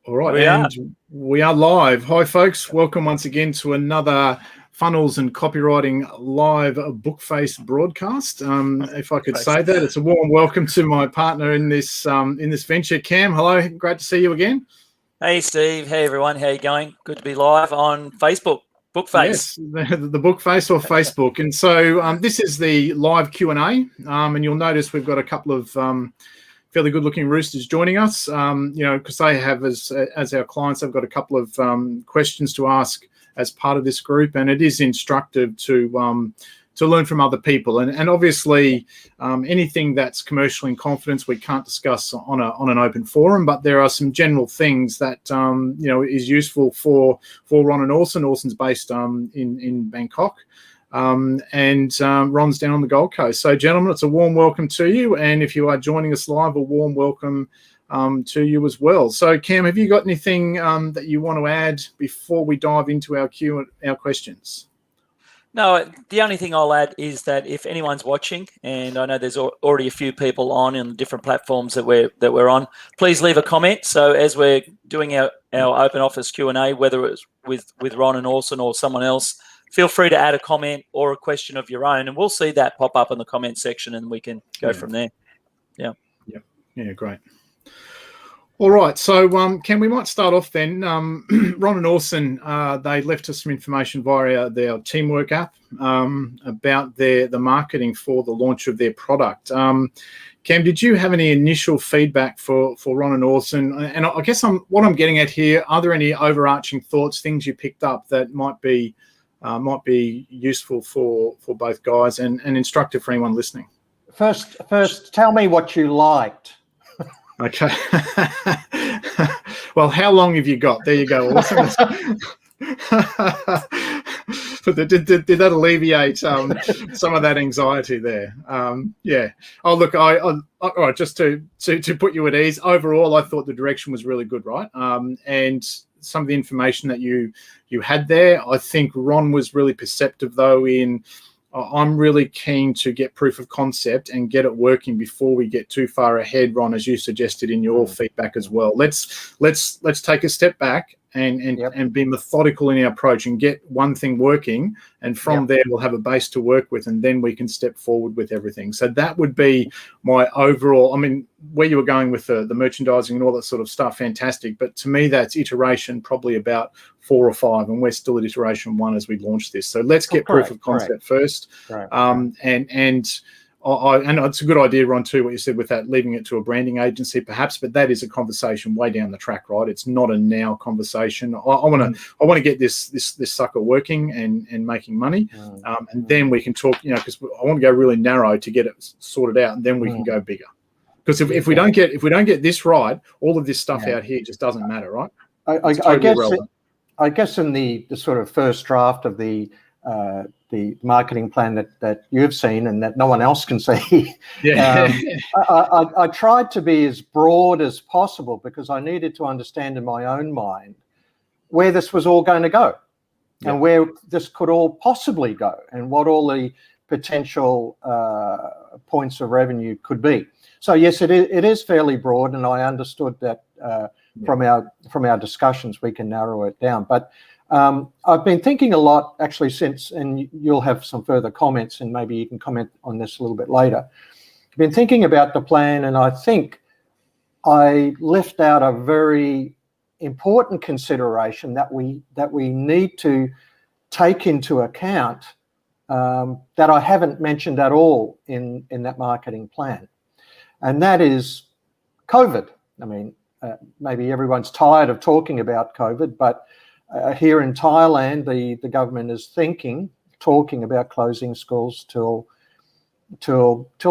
All right, We and we are live. Hi, folks. Welcome once again to another Funnels and Copywriting live bookface broadcast. If I could say that, it's a warm welcome to my partner in this venture, Cam. Hello, great to see you again. Hey, Steve. Hey, everyone. How you going? Good to be live on Facebook. Bookface. Yes, the Bookface or Facebook. And so this is the live Q&A, and you'll notice we've got a couple of fairly good-looking roosters joining us. Because they have, as our clients, they've got a couple of questions to ask as part of this group, and it is instructive to learn from other people. And obviously, anything that's commercial in confidence we can't discuss on an open forum. But there are some general things that is useful for Ron and Orson. Orson's based in Bangkok. And Ron's down on the Gold Coast. So, gentlemen, it's a warm welcome to you. And if you are joining us live, a warm welcome to you as well. So, Cam, have you got anything that you want to add before we dive into our questions? No, the only thing I'll add is that if anyone's watching, and I know there's already a few people on different platforms that we're on, please leave a comment. So as we're doing our open office Q&A, whether it's with Ron and Orson or someone else, feel free to add a comment or a question of your own, and we'll see that pop up in the comment section, and we can go from there. Yeah, great. All right, so Ken, we might start off then. Ron and Orson, they left us some information via their Teamwork app about the marketing for the launch of their product. Cam, did you have any initial feedback for Ron and Orson? And I guess what I'm getting at here, are there any overarching thoughts, things you picked up that might be useful for both guys and instructive for anyone listening? First, tell me what you liked. Okay. Well, how long have you got? There you go. Awesome. But did that alleviate some of that anxiety there? Yeah. Oh, look, all right, just to put you at ease, overall, I thought the direction was really good, right? And some of the information that you had there, I think Ron was really perceptive, though, in I'm really keen to get proof of concept and get it working before we get too far ahead, Ron, as you suggested in your feedback as well. Let's take a step back and be methodical in our approach and get one thing working, and from there we'll have a base to work with, and then we can step forward with everything. So that would be my overall. I mean, where you were going with the merchandising and all that sort of stuff, fantastic. But to me, that's iteration probably about 4 or 5, and we're still at iteration 1 as we launch this. So let's get proof of concept first. And it's a good idea, Ron, too, what you said with that, leaving it to a branding agency perhaps, but that is a conversation way down the track, right? It's not a now conversation. I want to get this sucker working and making money, and then we can talk, because I want to go really narrow to get it sorted out, and then we can go bigger. Because if we don't get this right, all of this stuff out here just doesn't matter, right? I guess in the sort of first draft of the marketing plan that you've seen and that no one else can see, I tried to be as broad as possible because I needed to understand in my own mind where this was all going to go and where this could all possibly go and what all the potential points of revenue could be. So yes, it is fairly broad, and I understood that from our discussions we can narrow it down. But I've been thinking a lot actually since, and you'll have some further comments, and maybe you can comment on this a little bit later. I've been thinking about the plan, and I think I left out a very important consideration that we need to take into account that I haven't mentioned at all in that marketing plan, and that is COVID. I mean, maybe everyone's tired of talking about COVID, but here in Thailand, the government is talking about closing schools till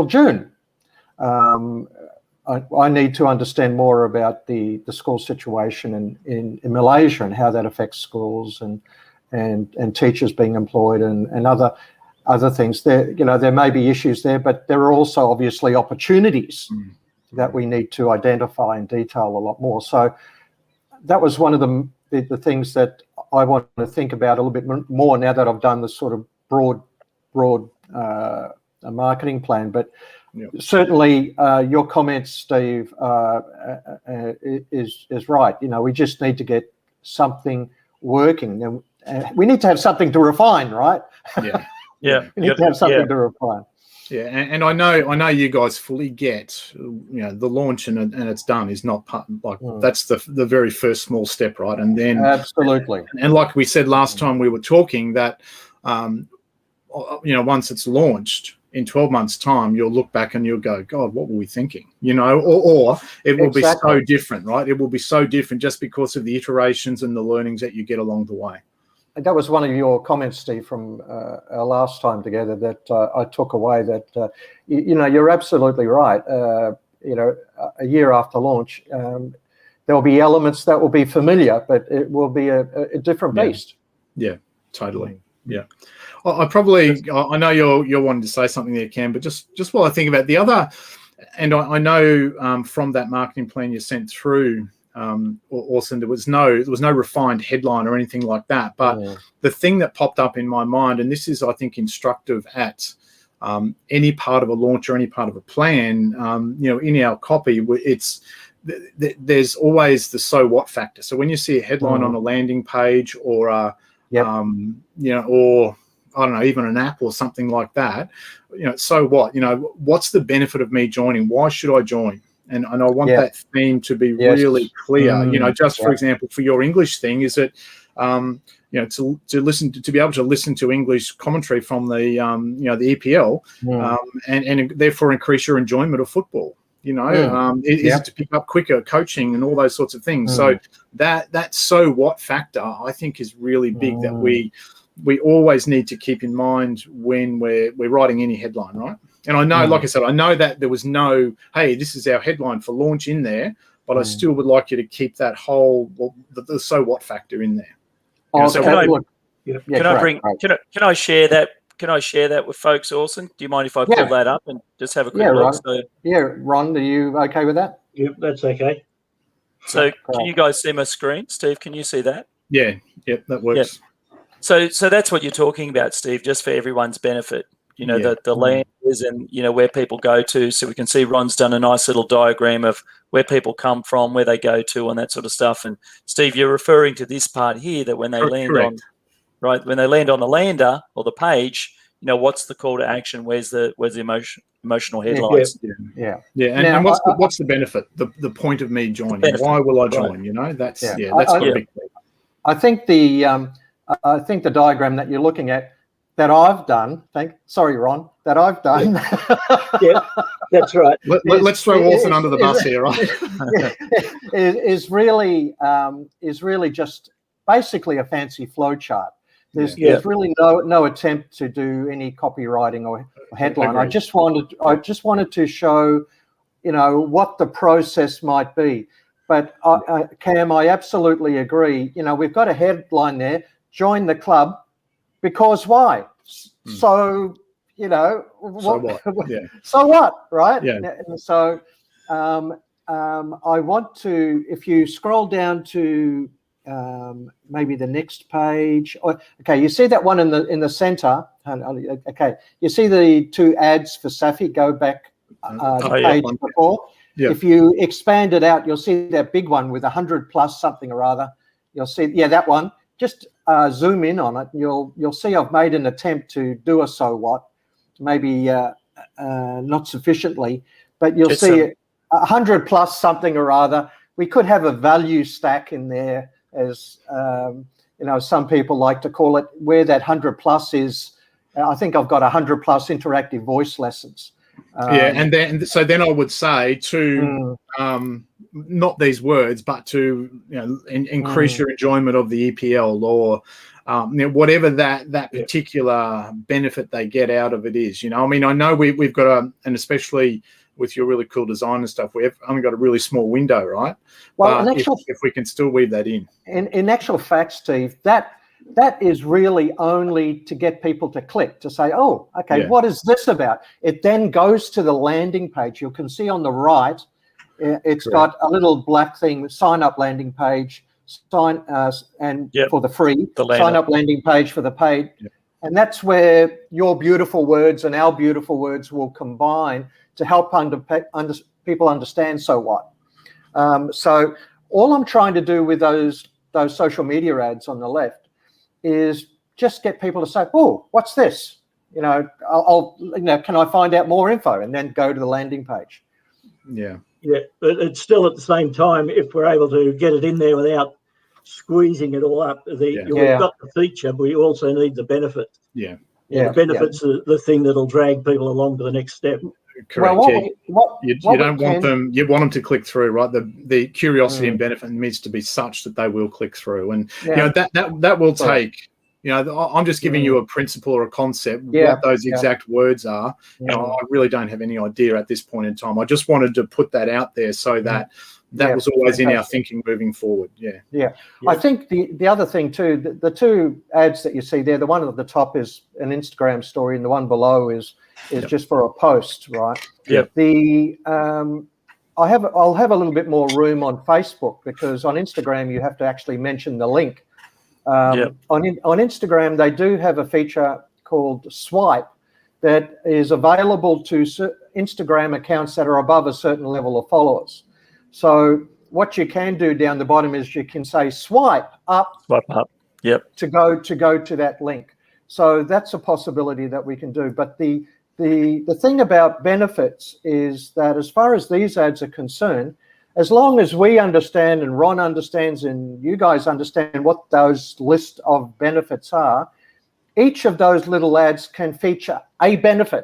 June. I need to understand more about the school situation in Malaysia and how that affects schools and teachers being employed and other things. There may be issues there, but there are also obviously opportunities that we need to identify in detail a lot more. So that was one of the things that I want to think about a little bit more now that I've done this sort of broad marketing plan. But Yeah. certainly, your comments, Steve, is right. You know, we just need to get something working, and we need to have something to refine, right? Yeah. Yeah. We need to have something to refine. Yeah, and I know you guys fully get, the launch and it's done is not part, like that's the very first small step, right? And then absolutely, and like we said last time we were talking, that once it's launched in 12 months' time, you'll look back and you'll go, God, what were we thinking? Or it will be so different, right? It will be so different just because of the iterations and the learnings that you get along the way. That was one of your comments, Steve, from our last time together that I took away, that, you're absolutely right. A year after launch, there'll be elements that will be familiar, but it will be a different beast. Yeah, totally. Yeah. I know you're wanting to say something there, Cam, but just while I think about the other, and I know from that marketing plan you sent through, Orson, there was no refined headline or anything like that. But the thing that popped up in my mind, and this is, I think, instructive at any part of a launch or any part of a plan, in our copy, there's always the so what factor. So when you see a headline on a landing page or or I don't know, even an app or something like that, so what? What's the benefit of me joining? Why should I join? And I want that theme to be really clear. For example, for your English thing, is it to be able to listen to English commentary from the the EPL, and therefore increase your enjoyment of football. Is it to pick up quicker coaching and all those sorts of things. So that so what factor, I think, is really big, that we always need to keep in mind when we're writing any headline, right? And I know, like I said, I know that there was no, hey, this is our headline for launch in there, but I still would like you to keep that whole, the so what factor in there. Can I share that? Can I share that with folks, Orson? Do you mind if I pull that up and just have a quick look? Ron, are you okay with that? Yep, that's okay. So can you guys see my screen? Steve, can you see that? Yeah, that works. Yeah. So that's what you're talking about, Steve, just for everyone's benefit. The landers and, where people go to. So we can see Ron's done a nice little diagram of where people come from, where they go to, and that sort of stuff. And Steve, you're referring to this part here, that when they land when they land on the lander or the page, what's the call to action? Where's the emotional headlines? And what's the benefit? The point of me joining. Why will I join? That's got to be clear. I think the diagram that you're looking at, that I've done, Ron, that I've done. Yeah, that's right. Let's throw Orson under the bus here, right? is really just basically a fancy flow chart. There's really no attempt to do any copywriting or headline. I just wanted to show, what the process might be. But Cam, I absolutely agree. We've got a headline there: join the club. Because why? So, so what? So what, right? Yeah. So I want to, if you scroll down to maybe the next page. You see that one in the center. Okay, you see the two ads for Safi. Go back page before. Yeah. If you expand it out, you'll see that big one with 100 plus something or other. You'll see, that one. Just zoom in on it. You'll see I've made an attempt to do a so what, maybe not sufficiently, but you'll see 100 plus something or other. We could have a value stack in there, as some people like to call it, where that 100 plus is. I think I've got 100 plus interactive voice lessons. And then I would say to not these words, but to increase your enjoyment of the EPL, or whatever that particular benefit they get out of it is. I know we've got and especially with your really cool design and stuff, we've only got a really small window, right? Well, if we can still weave that in. In actual fact, Steve, that is really only to get people to click, to say, oh, okay, what is this about? It then goes to the landing page. You can see on the right, it's got a little black thing, sign up landing page, for the free, sign up landing page for the paid. And that's where your beautiful words and our beautiful words will combine to help people understand so what. So all I'm trying to do with those social media ads on the left is just get people to say, oh, what's this? You know, can I find out more info? And then go to the landing page. Yeah. Yeah, but it's still at the same time, if we're able to get it in there without squeezing it all up, we've got the feature, but we also need the benefit. Yeah. The benefits are the thing that'll drag people along to the next step. Correct. Well, you don't want them. You want them to click through, right? The curiosity and benefit needs to be such that they will click through, and you know that will take. You know, I'm just giving you a principle or a concept. What those exact words are, you know, I really don't have any idea at this point in time. I just wanted to put that out there so that was always in our thinking moving forward. Yeah. I think the other thing too, the two ads that you see there, the one at the top is an Instagram story, and the one below is just for a post, right? I'll have a little bit more room on Facebook, because on Instagram you have to actually mention the link. On Instagram, they do have a feature called Swipe that is available to Instagram accounts that are above a certain level of followers. So what you can do down the bottom is you can say swipe up, to go to that link. So that's a possibility that we can do. But the thing about benefits is that as far as these ads are concerned, as long as we understand and Ron understands and you guys understand what those list of benefits are, each of those little ads can feature a benefit,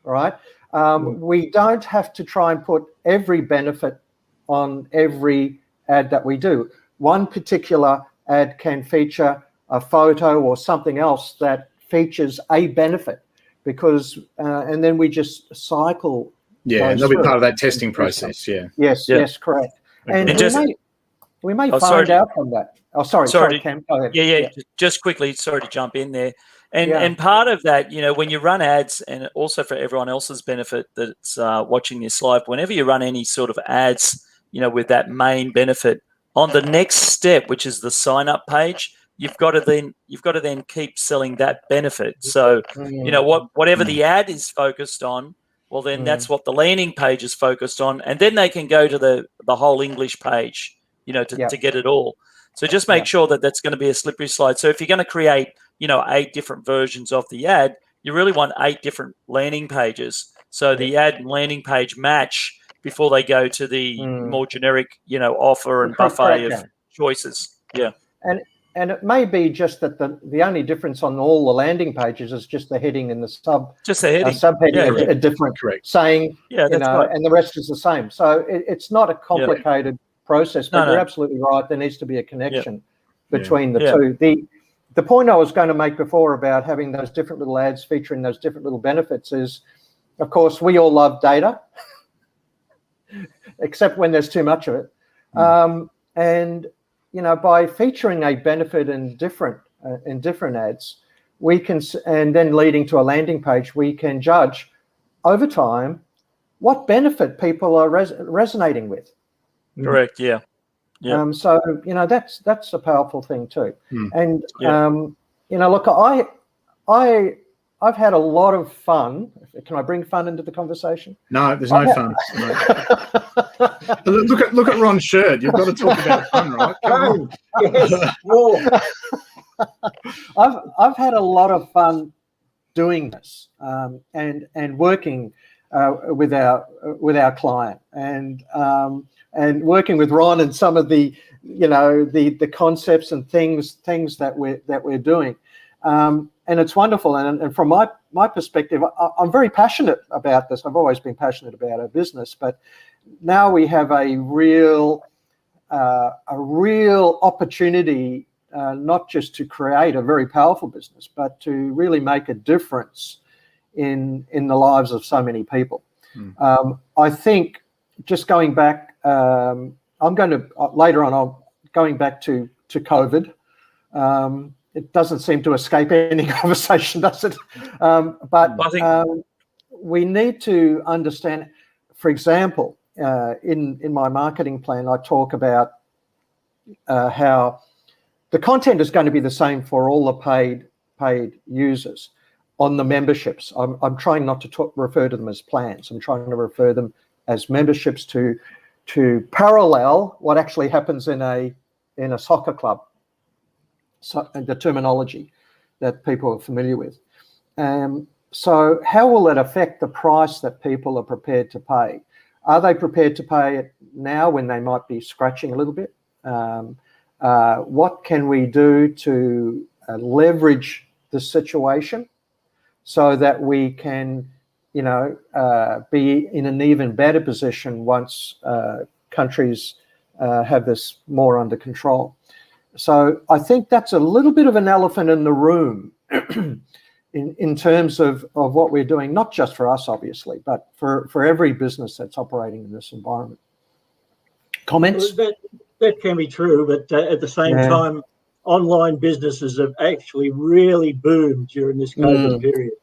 right? We don't have to try and put every benefit on every ad that we do. One particular ad can feature a photo or something else that features a benefit, because and then we just cycle. Yeah, and they'll be part of that testing process. Yes, correct. And we may find out from that. Oh, sorry, Cam. Go ahead. Just quickly, sorry to jump in there. And part of that, you know, when you run ads, and also for everyone else's benefit that's watching this live, whenever you run any sort of ads, you know, with that main benefit, on the next step, which is the sign up page, you've got to then keep selling that benefit. So, you know, whatever the ad is focused on, well, then that's what the landing page is focused on, and then they can go to the whole English page, you know, to get it all. So just make sure that that's going to be a slippery slide. So if you're going to create, you know, 8 different versions of the ad, you really want 8 different landing pages. So the ad and landing page match before they go to the more generic, you know, offer and buffet of choices. Yeah. And it may be just that the only difference on all the landing pages is just the heading and the subheading are different, saying, you know, and the rest is the same. So it's not a complicated process, but you're absolutely right. There needs to be a connection between the two. The point I was going to make before about having those different little ads featuring those different little benefits is, of course, we all love data, except when there's too much of it. And you know, by featuring a benefit in different ads, we can, and then leading to a landing page, we can judge over time what benefit people are resonating with. Correct. Yeah. So you know, that's a powerful thing too. And you know, look, I've had a lot of fun. Can I bring fun into the conversation? No, there's no fun. Look at Ron's shirt. You've got to talk about fun, right? Come on. I've had a lot of fun doing this and working with our client and working with Ron and some of the, you know, the concepts and things that we're doing. And it's wonderful. And from my perspective, I'm very passionate about this. I've always been passionate about our business, but now we have a real opportunity, not just to create a very powerful business, but to really make a difference in the lives of so many people. I think just going back, I'm going to later on. Going back to COVID. It doesn't seem to escape any conversation, does it? But I think we need to understand, for example, in my marketing plan, I talk about how the content is going to be the same for all the paid paid users on the memberships. I'm trying not to refer to them as plans. I'm trying to refer them as memberships to parallel what actually happens in a soccer club. So the terminology that people are familiar with. So how will it affect the price that people are prepared to pay? Are they prepared to pay it now when they might be scratching a little bit? What can we do to leverage the situation so that we can, be in an even better position once countries have this more under control? So I think that's a little bit of an elephant in the room in terms of what we're doing, not just for us, obviously, but for every business that's operating in this environment. Comments? Well, that can be true, but at the same time, online businesses have actually really boomed during this COVID period.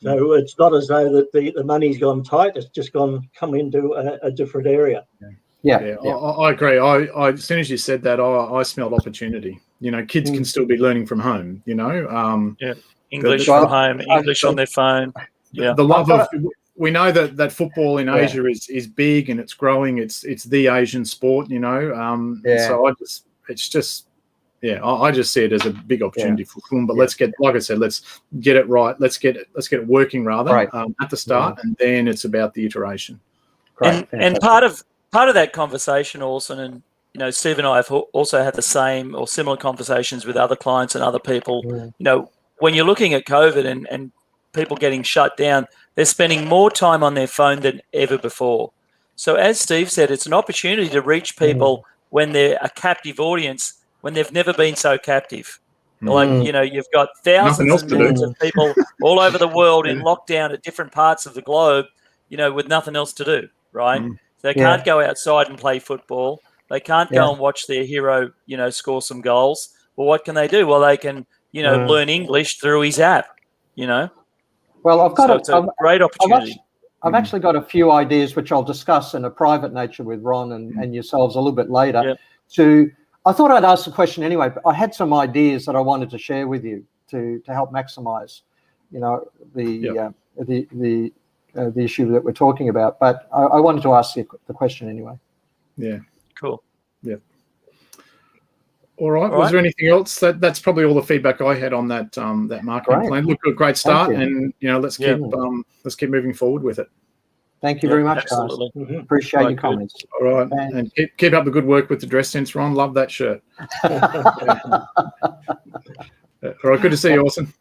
So it's not as though that the money's gone tight; it's just come into a different area. Yeah. I agree. I as soon as you said that, I smelled opportunity. Kids can still be learning from home. English from home, English on their phone. The love of we know that football in Asia is big and it's growing. It's the Asian sport. So I just see it as a big opportunity for film. But let's get, like I said, let's get it right. Let's get it working rather at the start, and then it's about the iteration. Great. And part of that conversation, Orson, and Steve and I have also had the same or similar conversations with other clients and other people. When you're looking at COVID and people getting shut down, they're spending more time on their phone than ever before. So as Steve said, it's an opportunity to reach people when they're a captive audience, when they've never been so captive. Like, you've got thousands and millions of people all over the world in lockdown at different parts of the globe, with nothing else to do, right? They can't go outside and play football. They can't go and watch their hero, score some goals. Well, what can they do? Well, they can, learn English through his app, Well, I've got it's a great opportunity. I've actually got a few ideas which I'll discuss in a private nature with Ron and yourselves a little bit later. I thought I'd ask the question anyway, but I had some ideas that I wanted to share with you to help maximize, the issue that we're talking about. But I wanted to ask you the question anyway. Yeah. Cool. Yeah. All right. Was there anything else? That's probably all the feedback I had on that marketing plan. Look, a great start, and let's keep moving forward with it. Thank you very much, guys. Appreciate your comments. All right, and keep up the good work with the dress sense, Ron. Love that shirt. All right, good to see you, Orson.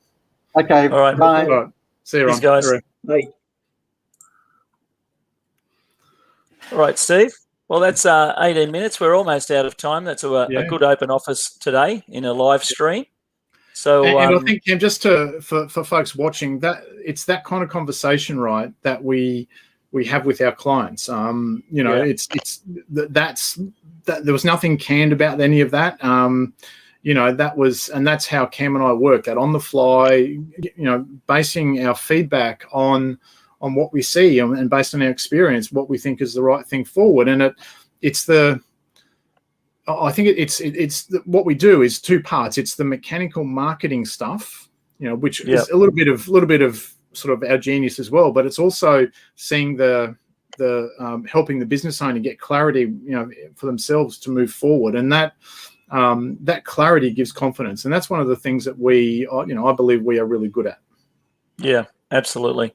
Okay, all right, bye. All right. See you, Ron. Thanks, guys. Bye. All right, Steve. Well, that's 18 minutes. We're almost out of time. That's a good open office today in a live stream. So, and I think, Kim, just for folks watching, that it's that kind of conversation, right, that we have with our clients. That's there was nothing canned about any of that. That's how Cam and I work. That on the fly, basing our feedback on what we see and based on our experience, what we think is the right thing forward. And it's what we do is two parts. It's the mechanical marketing stuff, which is a little bit of sort of our genius as well, but it's also seeing the helping the business owner get clarity, for themselves to move forward. And that clarity gives confidence. And that's one of the things that I believe we are really good at. Yeah, absolutely.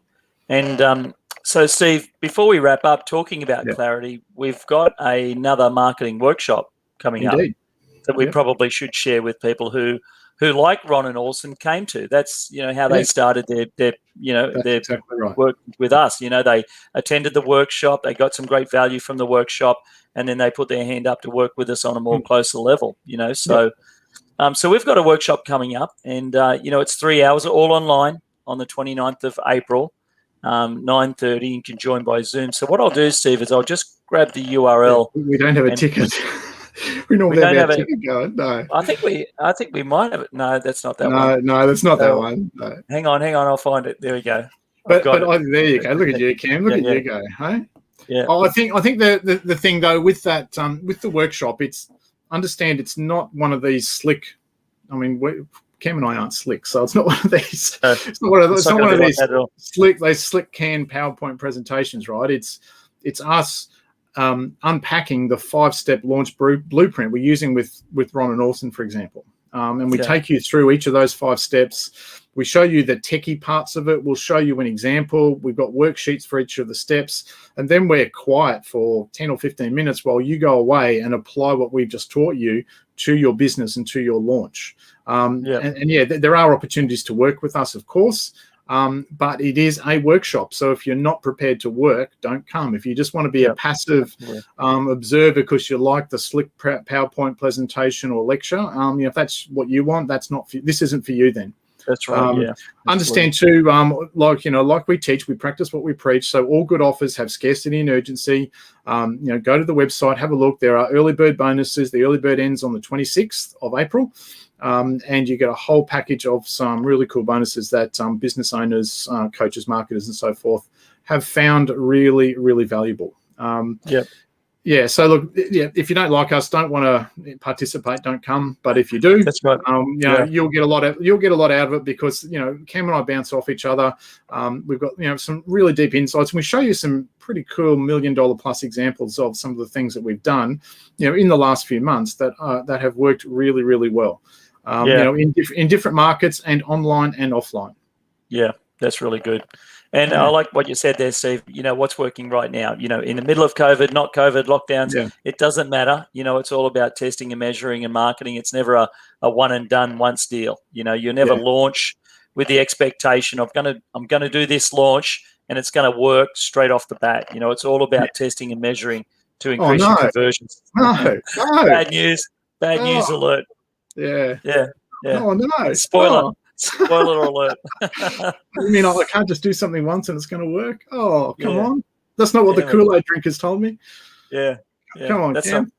And so, Steve, before we wrap up talking about clarity, we've got another marketing workshop coming up that we probably should share with people who like Ron and Orson came to. That's how they started their exactly right. work with us. They attended the workshop, they got some great value from the workshop, and then they put their hand up to work with us on a more closer level. So we've got a workshop coming up, and it's 3 hours, all online on the 29th of April. 9:30. You can join by Zoom. So what I'll do, Steve, is I'll just grab the URL. We don't have a ticket. We normally have a ticket going. No. I think we might have it. No, that's not that one. No, that's not that one. No. Hang on. I'll find it. There we go. But there you go. Look at you, Cam. Look at you go. Hey. Yeah. I think the thing though with that with the workshop, it's not one of these slick. I mean, Cam and I aren't slick, so it's not one of these. It's not not one of these slick can PowerPoint presentations, right? It's us unpacking the 5-step launch blueprint we're using with Ron and Orson, for example. And we take you through each of those 5 steps. We show you the techie parts of it. We'll show you an example. We've got worksheets for each of the steps. And then we're quiet for 10 or 15 minutes while you go away and apply what we've just taught you to your business and to your launch. There are opportunities to work with us, of course. But it is a workshop. So if you're not prepared to work, don't come. If you just want to be a passive observer because you like the slick PowerPoint presentation or lecture, if that's what you want, this isn't for you then. That's right. Understand too, like we teach, we practice what we preach. So all good offers have scarcity and urgency. Go to the website, have a look. There are early bird bonuses. The early bird ends on the 26th of April. And you get a whole package of some really cool bonuses that business owners, coaches, marketers, and so forth have found really, really valuable. So look, if you don't like us, don't want to participate, don't come. But if you do, that's right. You'll get a lot out of it because Cam and I bounce off each other. We've got some really deep insights, and we show you some pretty cool $1 million plus examples of some of the things that we've done, in the last few months that have worked really, really well. In different markets and online and offline. Yeah, that's really good. And I like what you said there, Steve. What's working right now, in the middle of COVID, not COVID lockdowns, it doesn't matter. It's all about testing and measuring and marketing. It's never a one and done once deal. You never launch with the expectation of I'm going to do this launch and it's going to work straight off the bat. It's all about testing and measuring to increase your conversions. No. Bad news alert. Yeah. Oh no! Spoiler alert. You mean I can't just do something once and it's going to work? Oh, come on! That's not what the Kool-Aid drinkers told me. Yeah. Come on, that's Cam.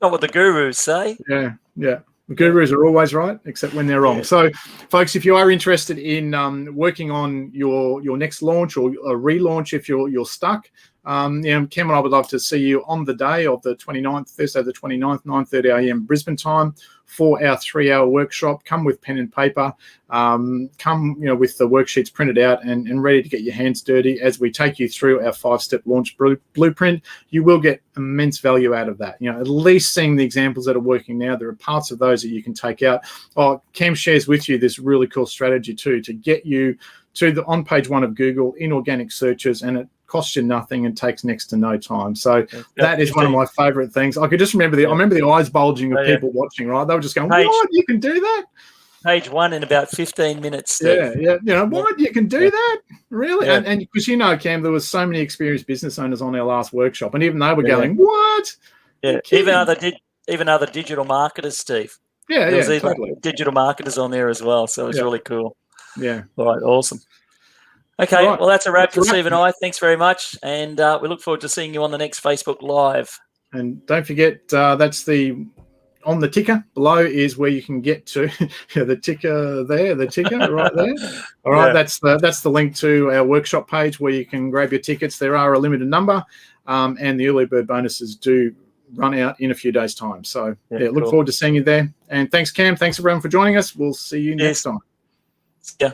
not what the gurus say. Yeah. The gurus are always right, except when they're wrong. So, folks, if you are interested in working on your next launch or a relaunch, if you're stuck, Cam and I would love to see you on the day of the 29th, Thursday the 29th, 9:30 a.m. Brisbane time for our 3-hour workshop. Come with pen and paper. Come, with the worksheets printed out and ready to get your hands dirty as we take you through our 5-step launch blueprint. You will get immense value out of that. At least seeing the examples that are working now, there are parts of those that you can take out. Cam shares with you this really cool strategy too to get you to on page 1 of Google in organic searches, and it costs you nothing and takes next to no time. So that is one of my favorite things. I could just remember I remember the eyes bulging of people watching, right? They were just going, what? You can do that? Page 1 in about 15 minutes, Steve. What? You can do that? Really? Yeah. And because Cam, there was so many experienced business owners on our last workshop, and even they were going, what? Yeah, even other digital marketers, Steve. There was even totally. Digital marketers on there as well, so it was really cool. Yeah. All right, awesome. Okay, well, that's a wrap for Steve and I. Thanks very much, and we look forward to seeing you on the next Facebook Live. And don't forget, that's on the ticker below is where you can get to the ticker right there. All right, that's the link to our workshop page where you can grab your tickets. There are a limited number, and the early bird bonuses do run out in a few days' time. So look forward to seeing you there. And thanks, Cam. Thanks everyone for joining us. We'll see you next time. Yeah.